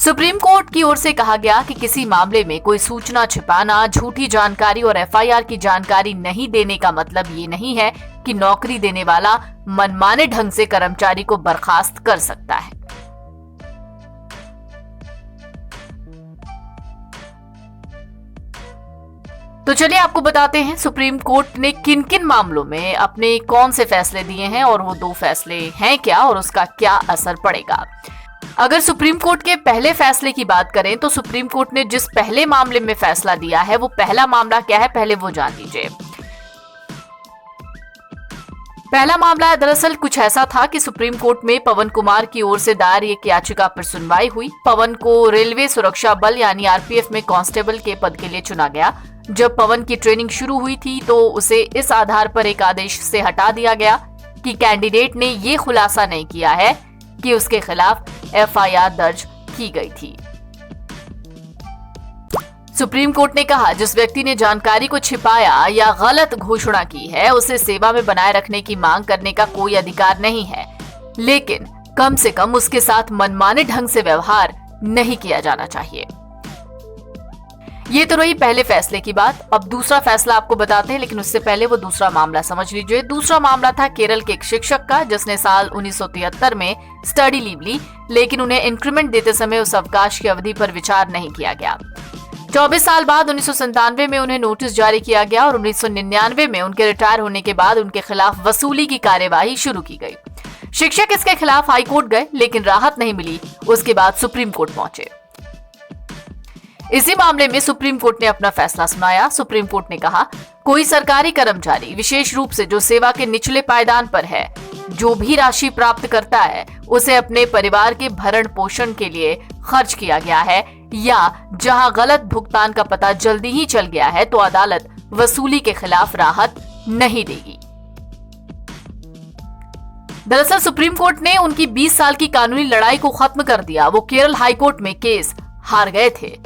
Supreme court की ओर से कहा गया कि किसी मामले में कोई सूचना छिपाना, झूठी जानकारी और एफआईआर की जानकारी नहीं देने का मतलब ये नहीं है कि नौकरी देने वाला मनमाने ढंग से कर्मचारी को बर्खास्त कर सकता है। तो चलिए आपको बताते हैं सुप्रीम कोर्ट ने किन किन मामलों में अपने कौन से फैसले दिए हैं और वो 2 फैसले हैं क्या और उसका क्या असर पड़ेगा। अगर सुप्रीम कोर्ट के पहले फैसले की बात करें तो सुप्रीम कोर्ट ने जिस पहले मामले में फैसला दिया है वो पहला मामला क्या है, पहले वो जान लीजिए। पहला मामला दरअसल कुछ ऐसा था कि सुप्रीम कोर्ट में पवन कुमार की ओर से दायर एक याचिका पर सुनवाई हुई। पवन को रेलवे सुरक्षा बल यानी आरपीएफ में कांस्टेबल के पद के लिए चुना गया। जब पवन की ट्रेनिंग शुरू हुई थी तो उसे इस आधार पर एक आदेश से हटा दिया गया कि कैंडिडेट ने ये खुलासा नहीं किया है कि उसके खिलाफ एफआईआर दर्ज की गई थी। सुप्रीम कोर्ट ने कहा जिस व्यक्ति ने जानकारी को छिपाया या गलत घोषणा की है उसे सेवा में बनाए रखने की मांग करने का कोई अधिकार नहीं है, लेकिन कम से कम उसके साथ मनमाने ढंग से व्यवहार नहीं किया जाना चाहिए। ये तो रही पहले फैसले की बात। अब दूसरा फैसला आपको बताते हैं, लेकिन उससे पहले वो दूसरा मामला समझ लीजिए। दूसरा मामला था केरल के एक शिक्षक का जिसने साल 1973 में स्टडी लीव ली, लेकिन उन्हें इंक्रीमेंट देते समय उस अवकाश की अवधि पर विचार नहीं किया गया। 24 साल बाद 1997 में उन्हें नोटिस जारी किया गया और 1999 में उनके रिटायर होने के बाद उनके खिलाफ वसूली की कार्यवाही शुरू की गई। शिक्षक इसके खिलाफ हाईकोर्ट गए लेकिन राहत नहीं मिली। उसके बाद सुप्रीम कोर्ट पहुंचे। इसी मामले में सुप्रीम कोर्ट ने अपना फैसला सुनाया। सुप्रीम कोर्ट ने कहा कोई सरकारी कर्मचारी विशेष रूप से जो सेवा के निचले पायदान पर है, जो भी राशि प्राप्त करता है उसे अपने परिवार के भरण पोषण के लिए खर्च किया गया है या जहां गलत भुगतान का पता जल्दी ही चल गया है तो अदालत वसूली के खिलाफ राहत नहीं देगी। दरअसल सुप्रीम कोर्ट ने उनकी 20 साल की कानूनी लड़ाई को खत्म कर दिया। वो केरल हाईकोर्ट में केस हार गए थे।